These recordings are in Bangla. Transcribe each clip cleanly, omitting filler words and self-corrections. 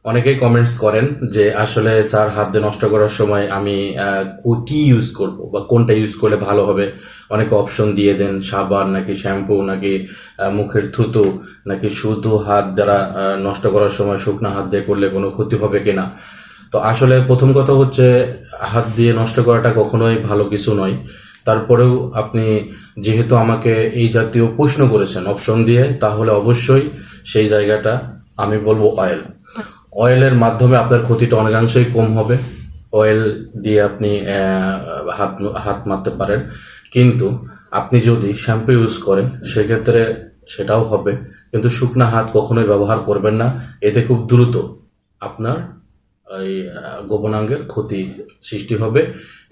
অনেকেই কমেন্টস করেন যে আসলে স্যার হাত দিয়ে নষ্ট করার সময় আমি কি ইউজ করব বা কোনটা ইউজ করলে ভালো হবে। অনেকে অপশন দিয়ে দেন, সাবান নাকি শ্যাম্পু নাকি মুখের থুতু নাকি শুধু হাত দ্বারা নষ্ট করার সময় শুকনো হাত দিয়ে করলে কোনো ক্ষতি হবে কিনা। তো আসলে প্রথম কথা হচ্ছে, হাত দিয়ে নষ্ট করাটা কখনোই ভালো কিছু নয়। তারপরেও আপনি যেহেতু আমাকে এই জাতীয় প্রশ্ন করেছেন অপশন দিয়ে, তাহলে অবশ্যই সেই জায়গাটা আমি বলবো অয়েল। অয়েলের মাধ্যমে আপনার ক্ষতিটা অনেকাংশেই কম হবে। অয়েল দিয়ে আপনি হাত হাত মারতে পারেন, কিন্তু আপনি যদি শ্যাম্পু ইউজ করেন সেক্ষেত্রে সেটাও হবে, কিন্তু শুকনা হাত কখনোই ব্যবহার করবেন না। এতে খুব দ্রুত আপনার এই গোপনাঙ্গের ক্ষতি সৃষ্টি হবে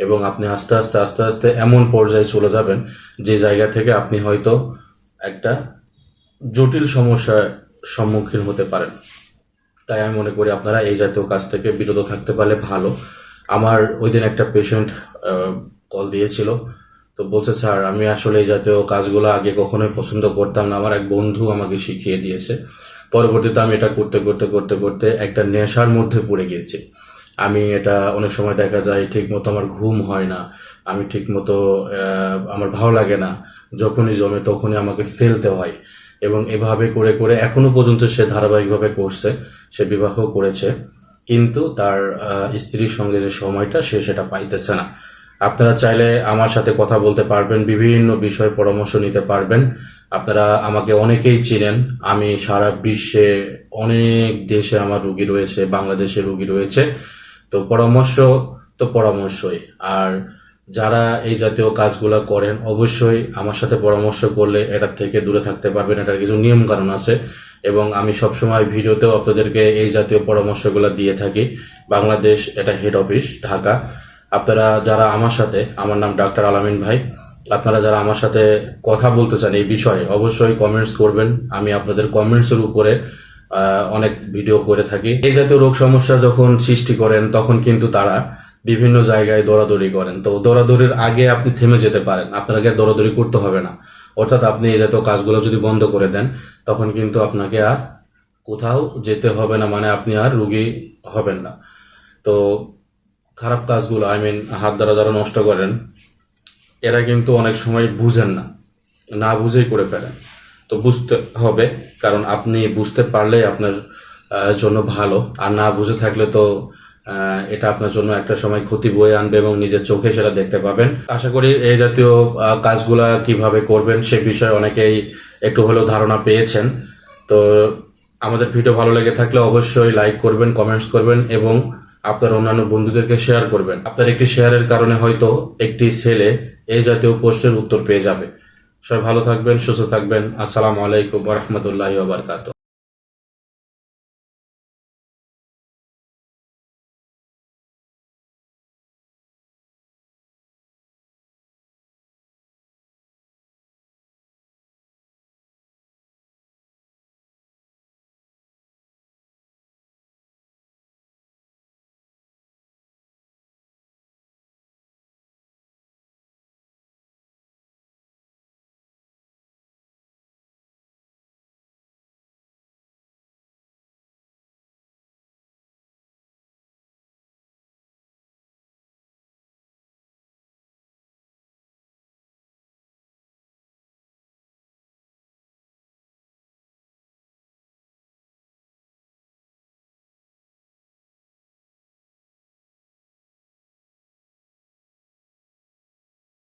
এবং আপনি আস্তে আস্তে আস্তে আস্তে এমন পর্যায়ে চলে যাবেন যে জায়গা থেকে আপনি হয়তো একটা জটিল সমস্যার সম্মুখীন হতে পারেন। তাই আমি মনে করি আপনারা এই জাতীয় কাজ থেকে বিরত থাকতে পারলে ভালো। আমার ওই দিন একটা পেশেন্ট কল দিয়েছিল, তো বলছে স্যার আমি আসলে এই জাতীয় কাজগুলো আগে কখনোই পছন্দ করতাম না, আমার এক বন্ধু আমাকে শিখিয়ে দিয়েছে। পরবর্তীতে আমি এটা করতে করতে করতে করতে একটা নেশার মধ্যে পড়ে গিয়েছি। আমি এটা অনেক সময় দেখা যায় ঠিক মতো আমার ঘুম হয় না, আমি ঠিক মতো আমার ভালো লাগে না, যখনই জমে তখনই আমাকে ফেলতে হয়। এবং এভাবে করে করে এখনো পর্যন্ত সে ধারাবাহিকভাবে করছে, সে বিবাহ করেছে, কিন্তু তার স্ত্রীর সঙ্গে যে সময়টা সে সেটা পাইতেছে না। আপনারা চাইলে আমার সাথে কথা বলতে পারবেন, বিভিন্ন বিষয়ে পরামর্শ নিতে পারবেন। আপনারা আমাকে অনেকেই চিনেন, আমি সারা বিশ্বে অনেক দেশে আমার রুগী রয়েছে, বাংলাদেশে রুগী রয়েছে। তো পরামর্শ তো পরামর্শই। আর যারা এই জাতীয় কাজগুলা করেন অবশ্যই আমার সাথে পরামর্শ করলে এটার থেকে দূরে থাকতে পারবেন। এটার কিছু নিয়ম কানুন আছে এবং আমি সবসময় ভিডিওতেও আপনাদেরকে এই জাতীয় পরামর্শগুলো দিয়ে থাকি। বাংলাদেশ, এটা হেড অফিস ঢাকা। আপনারা যারা আমার সাথে, আমার নাম ডাক্তার আলামিন ভাই, আপনারা যারা আমার সাথে কথা বলতে চান এই বিষয়ে অবশ্যই কমেন্টস করবেন। আমি আপনাদের কমেন্টসের উপরে অনেক ভিডিও করে থাকি। এই জাতীয় রোগ সমস্যা যখন সৃষ্টি করেন তখন কিন্তু তারা বিভিন্ন জায়গায় দৌড়াদৌড়ি করেন। তো দৌড়াদৌড়ির আগে আপনি থেমে যেতে পারেন, আপনাকে দৌড়াদৌড়ি করতে হবে না। অর্থাৎ আপনি এই জাতীয় কাজগুলো যদি বন্ধ করে দেন তখন কিন্তু আপনাকে আর কোথাও যেতে হবে না, মানে আপনি আর রুগী হবেন না। তো খারাপ কাজগুলো, হাত দ্বারা যারা নষ্ট করেন এরা কিন্তু অনেক সময় বুঝেন না, না বুঝেই করে ফেলেন। তো বুঝতে হবে, কারণ আপনি বুঝতে পারলে আপনার জন্য ভালো, আর না বুঝে থাকলে তো এটা আপনার জন্য একটা সময় ক্ষতি বয়ে আনবে এবং নিজের চোখে সেটা দেখতে পাবেন। আশা করি এই জাতীয় কাজগুলা কিভাবে করবেন সে বিষয়ে অনেকেই একটু হলেও ধারণা পেয়েছেন। তো আমাদের ভিডিও ভালো লেগে থাকলে অবশ্যই লাইক করবেন, কমেন্টস করবেন এবং আপনার অন্যান্য বন্ধুদেরকে শেয়ার করবেন। আপনার একটি শেয়ারের কারণে হয়তো একটি ছেলে এই জাতীয় প্রশ্নের উত্তর পেয়ে যাবে। সবাই ভালো থাকবেন, সুস্থ থাকবেন। আসসালামু আলাইকুম ওয়া রাহমাতুল্লাহি ওয়া বারাকাতুহু।